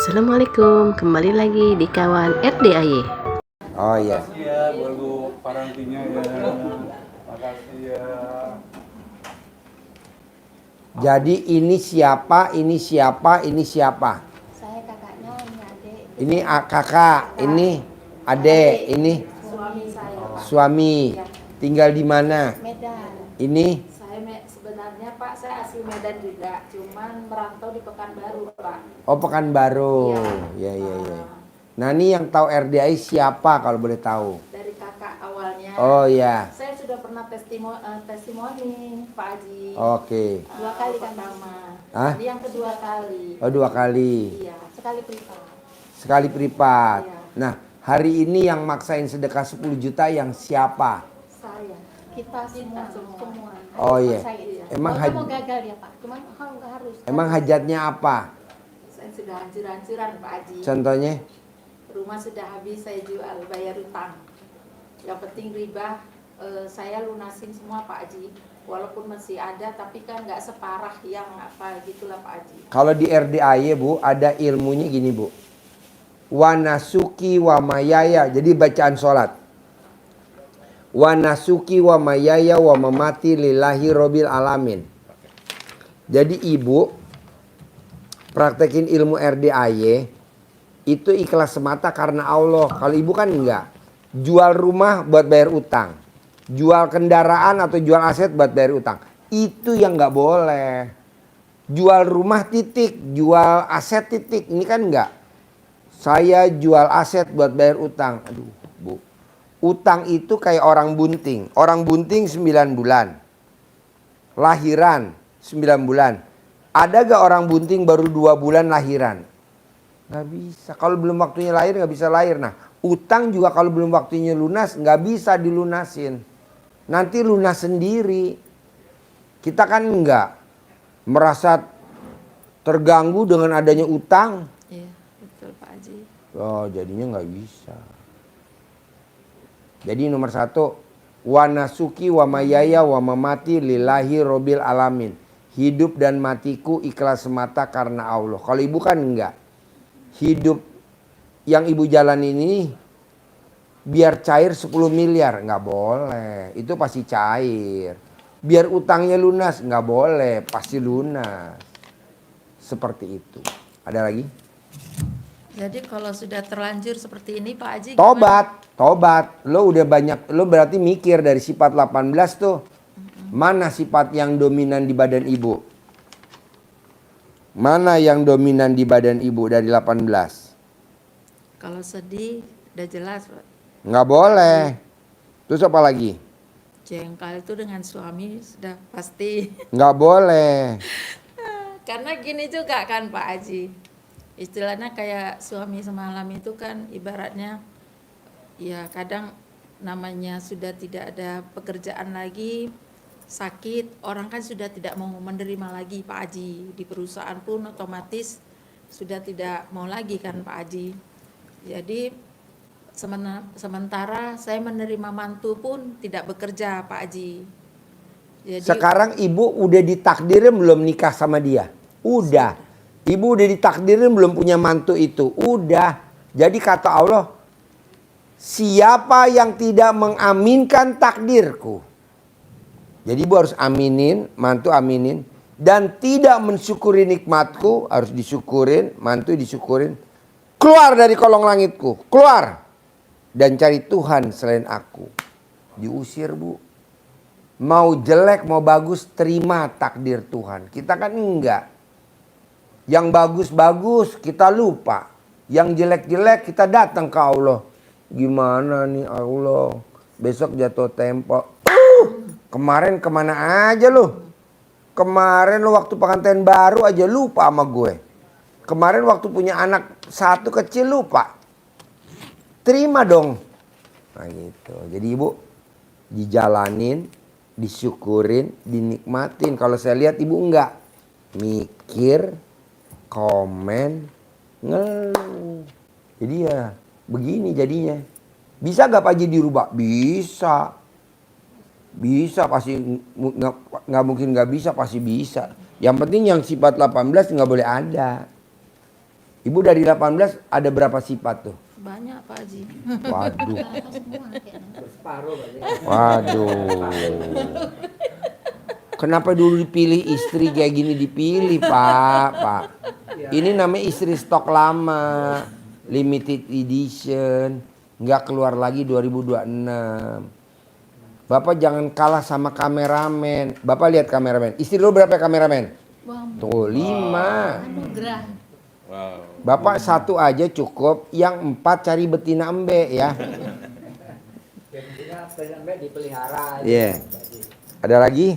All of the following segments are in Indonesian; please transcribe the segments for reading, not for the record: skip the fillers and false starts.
Assalamualaikum, kembali lagi di kawan RDAY. Oh iya. Makasih ya buat lu parantinya ya. Makasih ya. Jadi ini siapa, ini siapa, ini siapa? Saya kakaknya, ini adik. Ini kakak, ini adik, ini Suami saya, Pak. suami. Tinggal di mana? Medan. Ini Sebenarnya Pak, saya asli Medan juga, cuman merantau di Pekanbaru, Pak. oh Pekanbaru. Iya. Ya. Nah ini yang tahu RDI siapa kalau boleh tahu? Dari kakak awalnya. Oh ya. Saya sudah pernah testimoni Pak Haji. Oke. 2 kali kan Mama. Hah? Jadi yang kedua kali. Oh 2 kali. Iya, sekali privat. Sekali privat. Iya. Nah hari ini yang maksain sedekah 10 juta yang siapa? Saya. Kita semua. Oh iya. Saya. Emang mau gagal ya Pak, cuman nggak harus. Emang hajatnya apa? Saya sudah hancur-hancuran Pak Haji. Contohnya? Rumah sudah habis, saya jual, bayar utang. Yang penting riba, saya lunasin semua Pak Haji. Walaupun masih ada, tapi kan nggak separah yang apa gitulah Pak Haji. Kalau di RDAY Bu, ada ilmunya gini Bu. Wanasuki wa mayaya, jadi bacaan sholat. Wanasuki wa mayaya wa mamati lillahi robil alamin. Jadi ibu praktekin ilmu RDAY itu ikhlas semata karena Allah. Kalau ibu kan enggak. Jual rumah buat bayar utang. Jual kendaraan atau jual aset buat bayar utang. Itu yang nggak boleh. Jual rumah titik, jual aset titik. Ini kan enggak. Saya jual aset buat bayar utang. Aduh Bu. Utang itu kayak orang bunting. Orang bunting 9 bulan. Lahiran 9 bulan. Ada gak orang bunting baru 2 bulan lahiran? Gak bisa. Kalau belum waktunya lahir gak bisa lahir. Nah utang juga kalau belum waktunya lunas gak bisa dilunasin. Nanti lunas sendiri. Kita kan enggak merasa terganggu dengan adanya utang. Iya, betul Pak Haji. Oh jadinya gak bisa. Jadi nomor 1, wanasuki wa mayaya wa mamati lillahi robil alamin. Hidup dan matiku ikhlas semata karena Allah. Kalau ibu kan enggak. Hidup yang ibu jalan ini biar cair 10 miliar. Enggak boleh. Itu pasti cair. Biar utangnya lunas. Enggak boleh. Pasti lunas. Seperti itu. Ada lagi? Jadi kalau sudah terlanjur seperti ini Pak Haji, Tobat. Lo udah banyak, lo berarti mikir dari sifat 18 tuh. Mana sifat yang dominan di badan ibu? Mana yang dominan di badan ibu dari 18? Kalau sedih udah jelas Pak. Nggak boleh. Terus apa lagi? Jengkal itu dengan suami sudah pasti. Nggak boleh. Karena gini juga kan Pak Haji. Istilahnya kayak suami semalam itu kan ibaratnya ya kadang namanya sudah tidak ada pekerjaan lagi, sakit, orang kan sudah tidak mau menerima lagi Pak Haji. Di perusahaan pun otomatis sudah tidak mau lagi kan Pak Haji. Jadi sementara saya menerima mantu pun tidak bekerja Pak Haji. Jadi, Sekarang ibu udah ditakdirin belum nikah sama dia? Udah. Ibu udah ditakdirin belum punya mantu itu? Udah. Jadi kata Allah, siapa yang tidak mengaminkan takdirku? Jadi ibu harus aminin, mantu aminin. Dan tidak mensyukuri nikmatku, harus disyukurin, mantu disyukurin. Keluar dari kolong langitku, keluar. Dan cari Tuhan selain aku. Diusir Bu. Mau jelek, mau bagus, terima takdir Tuhan. Kita kan enggak. Yang bagus-bagus kita lupa. Yang jelek-jelek kita datang ke Allah. Gimana nih Allah? Besok jatuh tempo. Kemarin kemana aja lu? Kemarin lu waktu pengantin baru aja lupa sama gue. Kemarin waktu punya anak 1 kecil lupa. Terima dong. Nah gitu. Jadi ibu dijalanin, disyukurin, dinikmatin. Kalau saya lihat ibu enggak. Mikir, komen, ngeluh. Jadi ya begini jadinya. Bisa gak Pak Haji dirubah? Bisa. Bisa pasti, nggak mungkin nggak bisa, pasti bisa. Yang penting yang sifat 18 nggak boleh ada. Ibu dari 18 ada berapa sifat tuh? Banyak Pak Haji. Waduh. Semua kayaknya. Waduh. Kenapa dulu dipilih istri kayak gini dipilih, Pak? Ini namanya istri stok lama, limited edition, nggak keluar lagi 2026. Bapak jangan kalah sama kameramen. Bapak lihat kameramen. Istri lu berapa kameramen? Tuh 5. Anugerah. Wow. Bapak 1 aja cukup, yang 4 cari betina embe ya. Dipelihara. Iya. Ada lagi?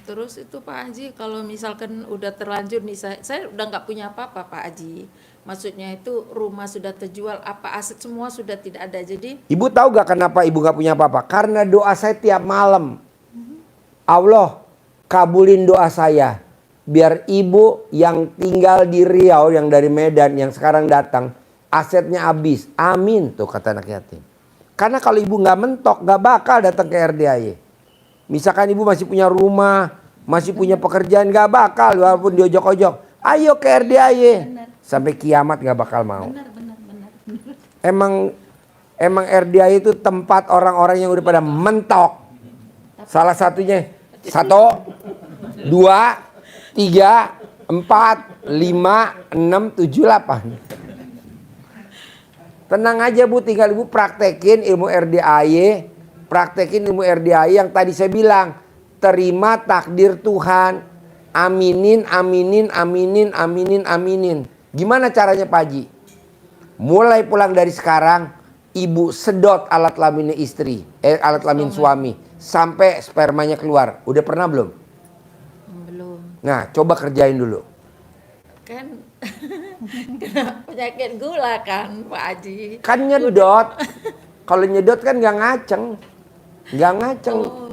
Terus itu Pak Haji, kalau misalkan udah terlanjur nih, saya udah nggak punya apa-apa Pak Haji. Maksudnya itu rumah sudah terjual, apa aset semua sudah tidak ada. Jadi Ibu tahu gak kenapa ibu gak punya apa-apa? Karena doa saya tiap malam. Allah kabulin doa saya. Biar ibu yang tinggal di Riau, yang dari Medan, yang sekarang datang, asetnya habis. Amin, tuh kata anak yatim. Karena kalau ibu gak mentok, gak bakal datang ke RDAY. Misalkan ibu masih punya rumah, masih punya pekerjaan, gak bakal walaupun diojok-ojok. Ayo ke RDAY. Sampai kiamat gak bakal mau. Benar. Emang RDAY itu tempat orang-orang yang udah pada mentok. Salah satunya 1, 2, 3, 4, 5, 6, 7, 8. Tenang aja Bu, tinggal ibu praktekin ilmu RDAY. Praktekin ilmu RDAY yang tadi saya bilang. Terima takdir Tuhan. Aminin. Gimana caranya Pak Haji? Mulai pulang dari sekarang, ibu sedot alat kelaminnya istri, alat kelamin suami, sampai spermanya keluar. Udah pernah belum? belum. Nah, coba kerjain dulu. Kan kena penyakit gula kan Pak Haji. Kan nyedot. Kalau nyedot kan nggak ngaceng.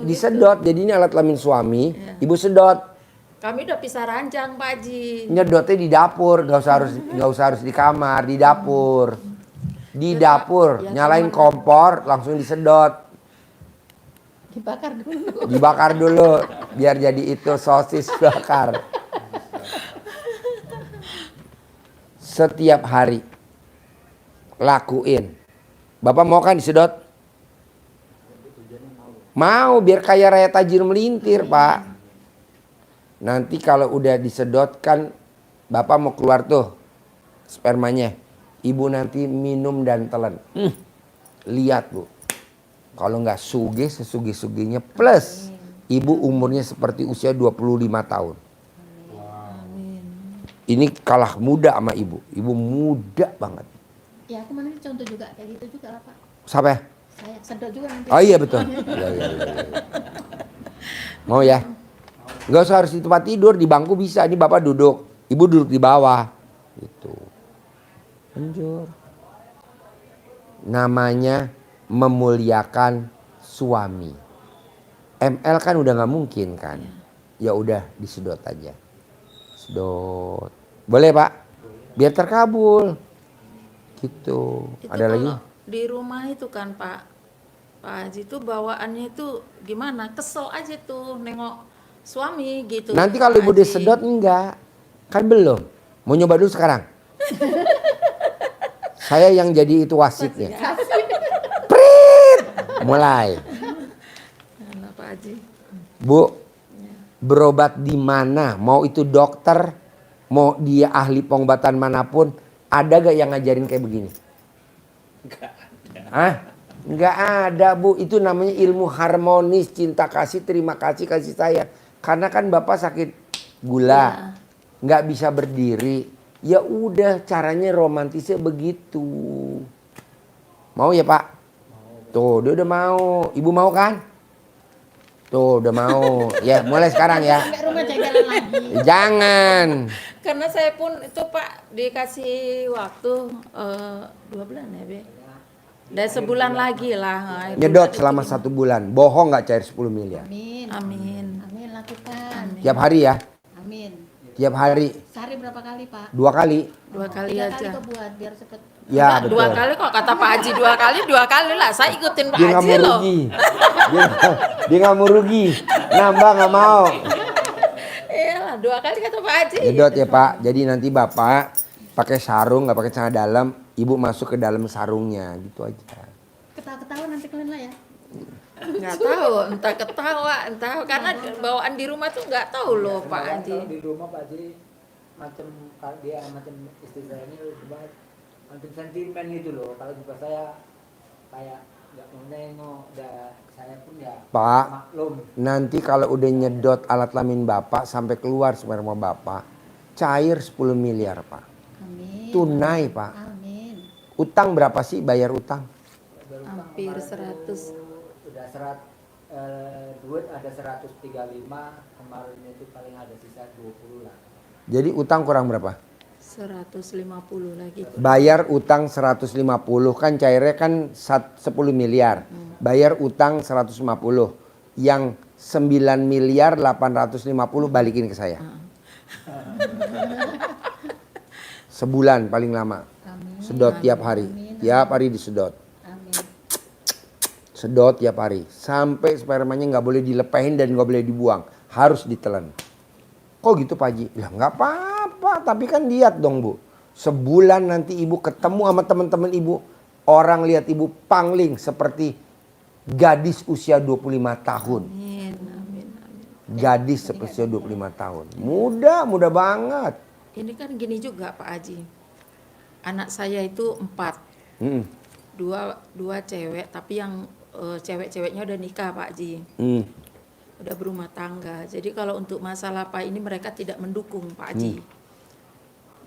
Disedot. Jadi ini alat kelamin suami, ibu sedot. Kami udah pisah ranjang Pak Haji. Nyedotnya di dapur, nggak usah harus di kamar, di dapur. Di dapur, nyalain kompor, langsung disedot. Dibakar dulu, biar jadi itu sosis bakar. Setiap hari lakuin. Bapak mau kan disedot? Mau, biar kaya raya tajir melintir, Pak. Nanti kalau udah disedot kan Bapak mau keluar tuh spermanya. Ibu nanti minum dan telan. Lihat Bu. Kalau nggak sugih sesugih-sugihnya plus ibu umurnya seperti usia 25 tahun. Ini kalah muda sama ibu. Ibu muda banget. Ya aku nanti contoh juga kayak gitu juga lah Pak. Siapa? Saya sedot juga nanti. Oh iya betul. Ya. Mau ya? Nggak usah harus di tempat tidur, di bangku bisa. Ini Bapak duduk, ibu duduk di bawah. Gitu. Anjur. Namanya memuliakan suami. ML kan udah nggak mungkin kan? Ya udah disedot aja. Sedot. Boleh Pak? Biar terkabul. Gitu. Itu Ada lagi? di rumah itu kan Pak Haji itu bawaannya itu gimana? Kesel aja tuh nengok suami gitu. Nanti kalau ibu Pak Haji. disedot enggak. Kan belum. Mau nyoba dulu sekarang. Saya yang jadi itu wasitnya. Prit. Mulai. Nah, Pak Haji. Bu, berobat di mana? Mau itu dokter, mau dia ahli pengobatan manapun, ada gak yang ngajarin kayak begini? Nggak ada Bu. Itu namanya ilmu harmonis, cinta kasih, terima kasih, kasih sayang. Karena kan Bapak sakit gula, nggak bisa berdiri. Ya udah, caranya romantisnya begitu. Mau ya Pak? Tuh, dia udah mau. Ibu mau kan? Tuh, udah mau. Ya, mulai sekarang ya. Sampai rumah jalan lagi. Jangan. Karena saya pun itu Pak dikasih waktu 2 bulan ya Be. Dan sebulan lagi lah. Nyedot selama 1 bulan. Bohong nggak cair 10 miliar. Amin. Amin. Amin lakukan. Tiap hari ya. Amin. Tiap hari. Sehari berapa kali Pak? 2 kali. 2 kali 3 kali aja. kok buat biar cepet. Ya Enggak, betul. 2 kali kok kata Pak Haji 2 kali lah. Saya ikutin Pak Dia nggak Haji mau loh. rugi. Dia nggak mau rugi. Nambah nggak mau. Iyalah 2 kali kata Pak Haji. Nyedot ya Pak. Jadi nanti Bapak pakai sarung, nggak pakai celana dalam, Ibu masuk ke dalam sarungnya, gitu aja. Ketawa-ketawa nanti kalian lah ya. Nggak tahu, entah ketawa, entah karena bawaan di rumah tuh nggak tahu loh Pak Haji. Kalau di rumah Pak Haji macam dia macam istri saya ini macam sentimen gitu loh. Kalau juga saya kayak nggak mau nengok, saya pun ya Pak, maklum. nanti kalau udah nyedot alat kelamin Bapak sampai keluar sperma Bapak, cair 10 miliar Pak. Amin. Tunai Pak. Amin. Utang berapa sih bayar utang? Hampir 100. Udah duit ada 135, kemarin itu paling ada sisa 20 lah. Jadi utang kurang berapa? 150 lagi. Bayar utang 150, kan cairnya kan 10 miliar. Bayar utang 150. Yang 9 miliar 850 balikin ke saya. Sebulan paling lama. Amin. Sedot tiap hari. Tiap hari disedot. Amin. Sedot tiap hari. Sampai spermanya nggak boleh dilepehin dan nggak boleh dibuang. Harus ditelan. Kok gitu Pak Haji? Ya nggak apa-apa. Tapi kan lihat dong Bu. Sebulan nanti Ibu ketemu sama teman-teman Ibu. Orang lihat Ibu pangling seperti gadis usia 25 tahun. Amin, amin, amin. Gadis usia 25 tahun. Mudah banget. Ini kan gini juga Pak Haji. Anak saya itu 4. Hmm. Dua cewek, tapi yang cewek-ceweknya udah nikah Pak Haji. Hmm. Udah berumah tangga. Jadi kalau untuk masalah Pak ini mereka tidak mendukung Pak Haji.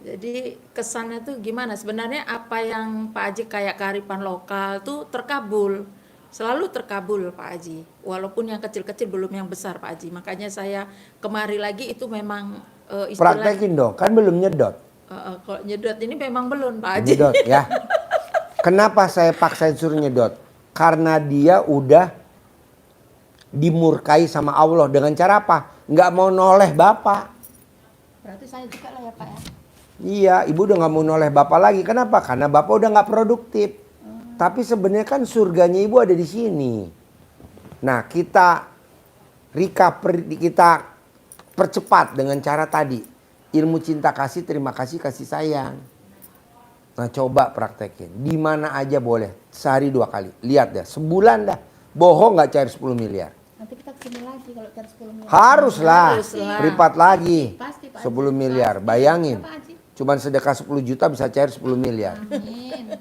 Jadi kesannya tuh gimana? Sebenarnya apa yang Pak Haji kayak kearifan lokal tuh terkabul. Selalu terkabul Pak Haji. Walaupun yang kecil-kecil belum yang besar Pak Haji. Makanya saya kemari lagi itu memang istilah Praktekin dong. Kan belum nyedot. kalau nyedot ini memang belum Pak Haji. Nyedot ya. Kenapa saya paksain suruh nyedot? Karena dia udah dimurkai sama Allah. Dengan cara apa? Nggak mau noleh Bapak. Berarti saya juga lah ya Pak ya. Iya, Ibu udah nggak mau noleh Bapak lagi. Kenapa? Karena Bapak udah nggak produktif. Tapi sebenarnya kan surganya Ibu ada di sini. Nah, kita percepat dengan cara tadi. Ilmu cinta kasih, terima kasih, kasih sayang. Nah, coba praktekin. Di mana aja boleh. Sehari 2 kali. Lihat dah, sebulan dah. Bohong nggak cair 10 miliar. Nanti kita kesini lagi kalau cari 10 miliar. Haruslah. Haruslah. Pripat lagi. Pasti Pak 10 Haji. miliar. Pasti. Bayangin. Ya, Pak Haji. Cuman sedekah 10 juta bisa cair 10 miliar. Amin.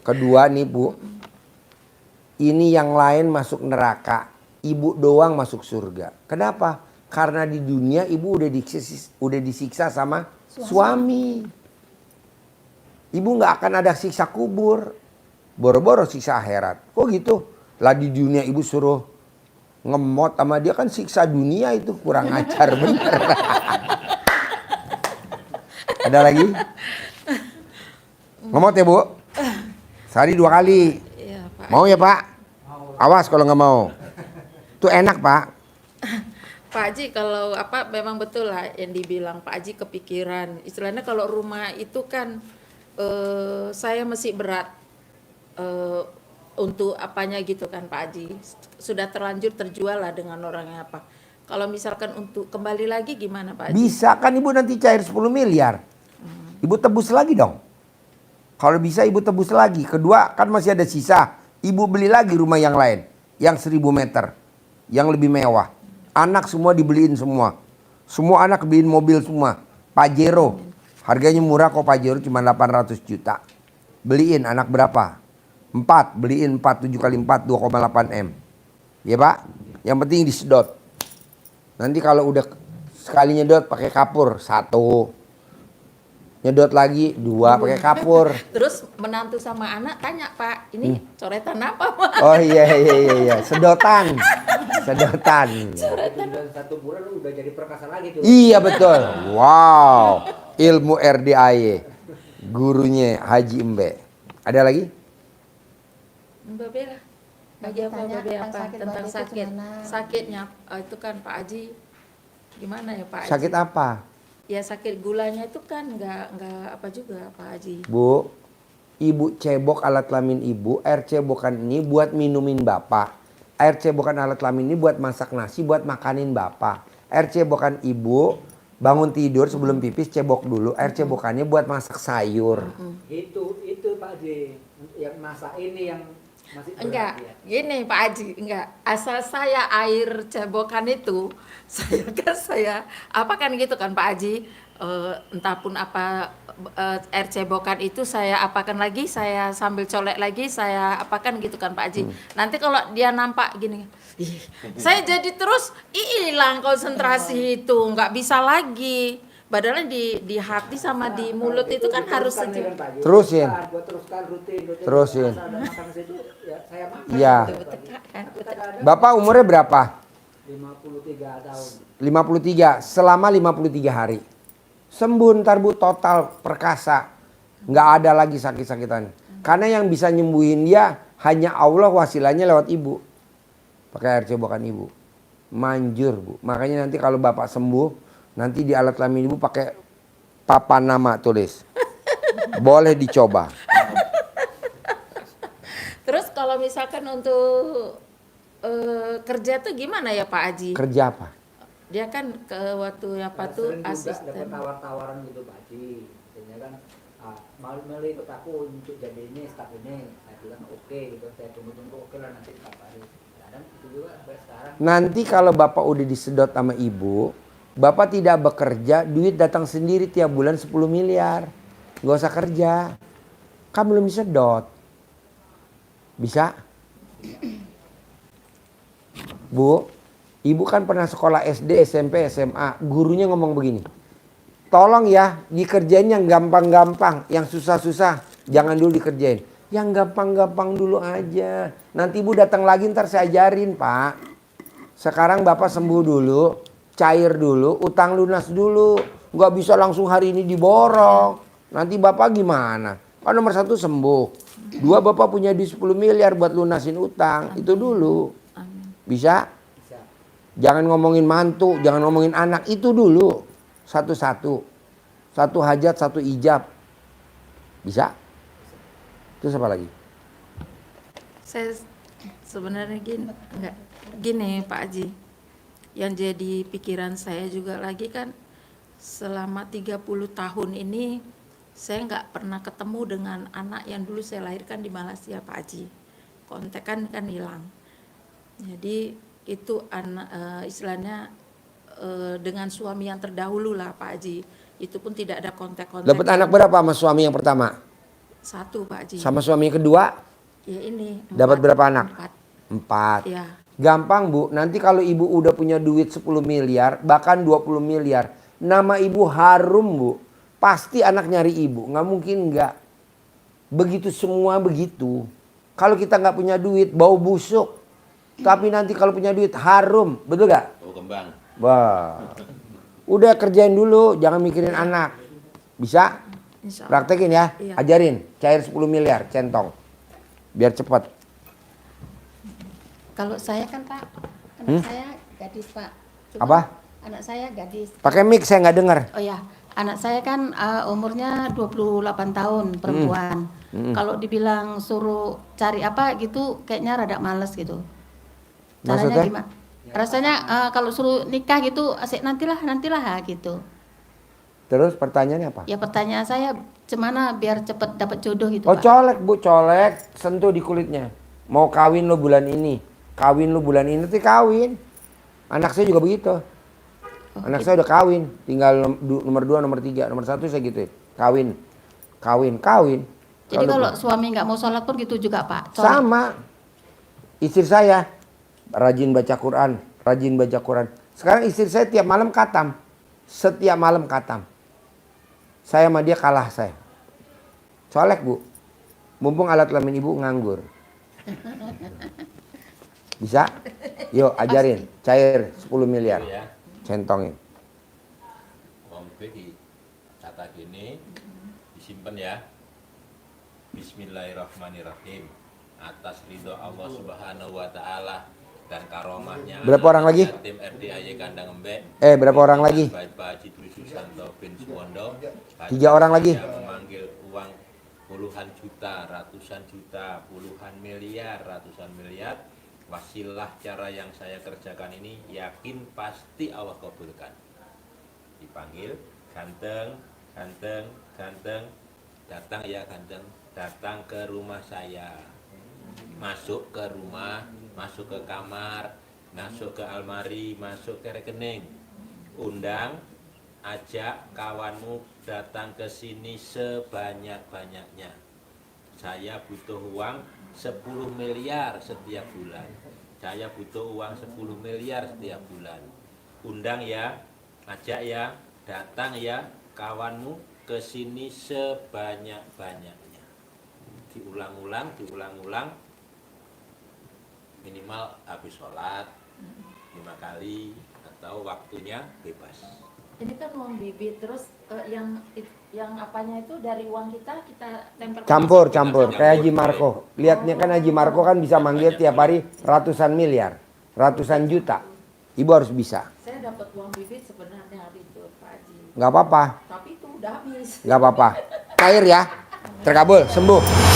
Kedua nih Bu, ini yang lain masuk neraka, Ibu doang masuk surga. Kenapa? Karena di dunia Ibu udah disiksa sama suami. Ibu nggak akan ada siksa kubur, boro-boro siksa akhirat. Kok gitu? Lah di dunia Ibu suruh ngemot sama dia, kan siksa dunia itu kurang ajar bener. Ada lagi? Ngemot ya Bu? Sehari 2 kali. Iya, Pak. Mau ya Pak? Awas kalau nggak mau. Itu enak Pak. Pak Haji kalau apa memang betul lah yang dibilang Pak Haji kepikiran. Istilahnya kalau rumah itu kan saya masih berat untuk apanya gitu kan Pak Haji. Sudah terlanjur terjual lah dengan orangnya apa. Kalau misalkan untuk kembali lagi gimana Pak Haji? Bisa kan Ibu nanti cair 10 miliar. Ibu tebus lagi dong. Kalau bisa Ibu tebus lagi. Kedua kan masih ada sisa. Ibu beli lagi rumah yang lain. Yang 1000 meter. Yang lebih mewah. Anak semua dibeliin semua. Semua anak beliin mobil semua. Pajero. Harganya murah kok Pajero cuma 800 juta. Beliin anak berapa? 4. Beliin 4. 7 kali 4 2,8 M. Ya Pak? Yang penting disedot. Nanti kalau udah sekali nyedot pakai kapur. 1. Nyedot lagi 2 pakai kapur. Terus menantu sama anak tanya Pak, ini coretan apa Pak? Oh iya. Sedotan. Sedotan. Udah 1 bulan lu udah jadi perkasa lagi tuh. Iya betul. Wow. Ilmu RDAY. Gurunya Haji Embe. Ada lagi? Mbak Bella, bagi apa Tanya Mbak Bella tentang apa? sakit Tentang Mbak Bella sakit. gimana? Sakitnya itu kan Pak Haji gimana ya Pak Haji? Sakit apa? Ya sakit gulanya itu kan nggak apa juga Pak Haji. Bu, Ibu cebok alat kelamin Ibu. Air cebokan ini buat minumin Bapak. Air cebokan alat kelamin ini buat masak nasi, buat makanin Bapak. Air cebokan Ibu Bangun tidur sebelum pipis cebok dulu. Air cebokannya buat masak sayur. Itu Pak Haji yang masak ini yang masih berat Enggak, ya. gini Pak Haji, enggak. Asal saya air cebokan itu, saya apa kan gitu kan Pak Haji, entah pun apa air cebokan itu saya apakan lagi, saya sambil colek lagi, saya apakan gitu kan Pak Haji. Nanti kalau dia nampak gini, ih, saya jadi terus hilang konsentrasi itu, nggak bisa lagi. Padahal di hati sama di mulut itu kan harus Teruskan ya sejuk. kan, Pak Haji. Terusin. Buat teruskan rutin. Terusin. Asal ada makan situ ya saya makan. Iya. Kadang-kadang Bapak umurnya berapa? 53 tahun. 53. Selama 53 hari. Sembuh ntar Bu, total perkasa. Nggak ada lagi sakit-sakitan. Karena yang bisa nyembuhin dia hanya Allah, wasilahnya lewat ibu. Pakai air cebokan ibu. Manjur Bu. Makanya nanti kalau Bapak sembuh, nanti di alat kelamin ibu pakai papan nama tulis. Boleh dicoba. Terus kalau misalkan untuk kerja tuh gimana ya Pak Haji? Kerja apa? Dia kan ke waktu apa tuh Sering juga dapat asisten. tawar-tawaran gitu Pak Haji. Jadinya kan malu ikut aku untuk jadi ini staf ini. Saya bilang oke gitu. Saya tunggu-tunggu oke lah nanti staf hari. Kadang itu juga sampai sekarang. Nanti kalau Bapak udah disedot sama ibu, Bapak tidak bekerja, duit datang sendiri tiap bulan 10 miliar. Gak usah kerja. Kan belum disedot. Bisa? Bu, ibu kan pernah sekolah SD, SMP, SMA. Gurunya ngomong begini. Tolong ya, dikerjain yang gampang-gampang. Yang susah-susah, jangan dulu dikerjain. Yang gampang-gampang dulu aja. Nanti ibu datang lagi ntar saya ajarin Pak. Sekarang Bapak sembuh dulu. Cair dulu, utang lunas dulu. Nggak bisa langsung hari ini diborong. Nanti Bapak gimana? Kan nomor 1 sembuh. 2 Bapak punya di 10 miliar buat lunasin utang. Itu dulu. Bisa? Bisa. Jangan ngomongin mantu, jangan ngomongin anak. Itu dulu. Satu-satu. Satu hajat, satu ijab. Bisa? Terus apa lagi? Saya sebenarnya gini Pak Haji. Yang jadi pikiran saya juga lagi kan selama 30 tahun ini saya nggak pernah ketemu dengan anak yang dulu saya lahirkan di Malaysia Pak Haji. Kontak kan hilang. Jadi itu anak istilahnya dengan suami yang terdahulu lah Pak Haji. Itu pun tidak ada kontak-kontak. Dapat anak berapa sama suami yang pertama? 1 Pak Haji. Sama suami yang kedua? Ya ini. Dapat 4. berapa anak? 4. 4. Ya. Gampang Bu, nanti kalau ibu udah punya duit 10 miliar, bahkan 20 miliar, nama ibu harum Bu. Pasti anak nyari ibu, nggak mungkin nggak. Begitu semua begitu. Kalau kita nggak punya duit, bau busuk. Tapi nanti kalau punya duit harum, betul nggak? Bau kembang. Wah, udah kerjain dulu, jangan mikirin anak. Bisa? Insya Allah. Praktekin ya, Iya. ajarin. Cair 10 miliar, centong. Biar cepat. Kalau saya kan Pak, anak saya gadis Pak. Cuma Apa? Anak saya gadis. Pakai mic, saya nggak dengar. Oh ya, anak saya kan umurnya 28 tahun perempuan. Kalau dibilang suruh cari apa gitu kayaknya rada males gitu. Caranya Maksudnya? gimana? Rasanya kalau suruh nikah gitu asik nantilah gitu. Terus pertanyaannya apa? Ya pertanyaan saya gimana biar cepet dapat jodoh gitu Oh Pak. colek Bu, colek, sentuh di kulitnya. Mau kawin lo bulan ini, kawin lo bulan ini, nanti kawin. Anak saya juga begitu. Anak saya udah kawin, tinggal nomor 2, nomor 3, nomor 1 saya gitu. Kawin. Jadi kalau suami nggak mau sholat pun gitu juga Pak. Colek. sama. Istri saya rajin baca Quran. Sekarang istri saya tiap malam khatam. Setiap malam khatam. Saya sama dia kalah saya. Colek Bu. Mumpung alat kelamin ibu nganggur. Bisa? Yuk ajarin. Cair 10 miliar. Ya, Centongin. wong di kata gini disimpan ya. Bismillahirrahmanirrahim. Atas ridho Allah Subhanahu wa taala dan karomahnya. Berapa orang lagi? Tim RDAY Kandang Embek. Berapa orang lagi? Baik Pak Haji Dwi Susanto bin Suwondo. 3 orang lagi. Yang memanggil uang puluhan juta, ratusan juta, puluhan miliar, ratusan miliar. Wasilah cara yang saya kerjakan ini yakin pasti Allah kabulkan. dipanggil, ganteng, ganteng, ganteng, datang ya ganteng, datang ke rumah saya, masuk ke rumah, masuk ke kamar, masuk ke almari, masuk ke rekening, undang, ajak kawanmu datang ke sini sebanyak-banyaknya. Saya butuh uang 10 miliar setiap bulan. Saya butuh uang 10 miliar setiap bulan. Undang ya, ajak ya, datang ya kawanmu ke sini sebanyak-banyaknya. Diulang-ulang, diulang-ulang, minimal habis sholat 5 kali atau waktunya bebas. Ini kan uang bibit, terus yang apanya itu dari uang kita tempel. Campur kayak Haji Marco. Lihatnya kan Haji Marco kan bisa manggil tiap hari ratusan miliar, ratusan juta. Ibu harus bisa. Saya dapat uang bibit sebenarnya hari itu Pak Haji. Nggak apa-apa, Tapi itu udah habis. nggak apa-apa. Cair ya, terkabul, sembuh.